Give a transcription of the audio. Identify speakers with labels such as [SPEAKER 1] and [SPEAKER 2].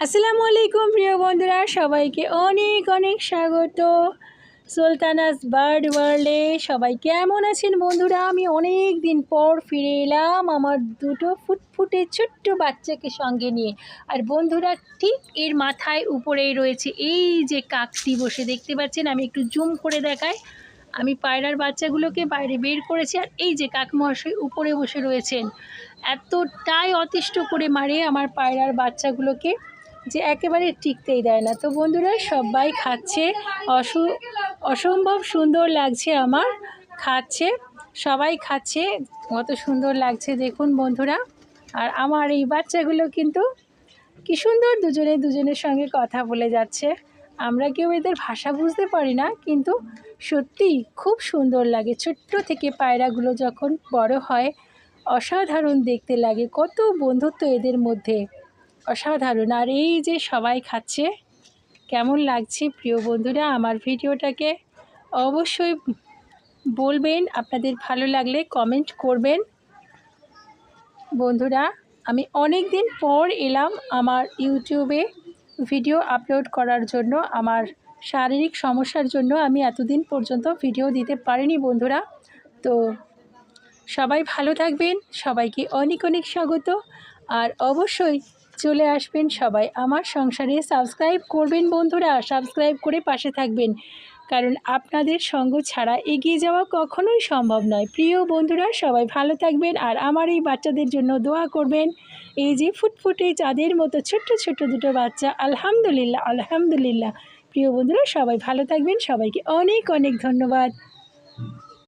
[SPEAKER 1] আসসালামু আলাইকুম প্রিয় বন্ধুরা, সবাইকে অনেক অনেক স্বাগত সুলতানাস বার্ড ওয়ার্ল্ডে। সবাই কেমন আছেন বন্ধুরা? আমি অনেক দিন পর ফিরে এলাম আমার দুটো ফুটফুটে ছোট্ট বাচ্চাকে সঙ্গে নিয়ে। আর বন্ধুরা, ঠিক এর মাথায় উপরেই রয়েছে এই যে কাকটি বসে, দেখতে পাচ্ছেন। আমি একটু জুম করে দেখাই। আমি পায়রার বাচ্চাগুলোকে বাইরে বের করেছি, আর এই যে কাক মহাশয় উপরে বসে রয়েছেন। এতটাই অতিষ্ঠ করে মারে আমার পায়রার বাচ্চাগুলোকে যে একেবারে টিকতেই দেয় না। তো বন্ধুরা, সবাই খাচ্ছে, অসম্ভব সুন্দর লাগছে আমার। খাচ্ছে, সবাই খাচ্ছে, কত সুন্দর লাগছে দেখুন বন্ধুরা। আর আমার এই বাচ্চাগুলো কিন্তু কি সুন্দর দুজনের সঙ্গে কথা বলে যাচ্ছে। আমরা কেউ এদের ভাষা বুঝতে পারি না, কিন্তু সত্যি খুব সুন্দর লাগে। ছোট্ট থেকে পায়রাগুলো যখন বড় হয় অসাধারণ দেখতে লাগে, কত বন্ধুত্ব এদের মধ্যে, অসাধারণ। আর এই যে সবাই খাচ্ছে, কেমন লাগছে প্রিয় বন্ধুরা? আমার ভিডিওটাকে অবশ্যই বলবেন, আপনাদের ভালো লাগলে কমেন্ট করবেন। বন্ধুরা, আমি অনেক দিন পর এলাম আমার ইউটিউবে ভিডিও আপলোড করার জন্য। আমার শারীরিক সমস্যার জন্য আমি এতদিন পর্যন্ত ভিডিও দিতে পারিনি বন্ধুরা। তো সবাই ভালো থাকবেন, সবাইকে অনেক অনেক স্বাগত। আর অবশ্যই চলে আসবেন সবাই আমার সংসারে। সাবস্ক্রাইব করবেন বন্ধুরা, সাবস্ক্রাইব করে পাশে থাকবেন, কারণ আপনাদের সঙ্গ ছাড়া এগিয়ে যাওয়া কখনোই সম্ভব নয়। প্রিয় বন্ধুরা, সবাই ভালো থাকবেন আর আমার এই বাচ্চাদের জন্য দোয়া করবেন। এই যে ফুটফুটে চাঁদের মতো ছোট্ট ছোট্ট দুটো বাচ্চা, আলহামদুলিল্লাহ আলহামদুলিল্লাহ। প্রিয় বন্ধুরা, সবাই ভালো থাকবেন, সবাইকে অনেক অনেক ধন্যবাদ।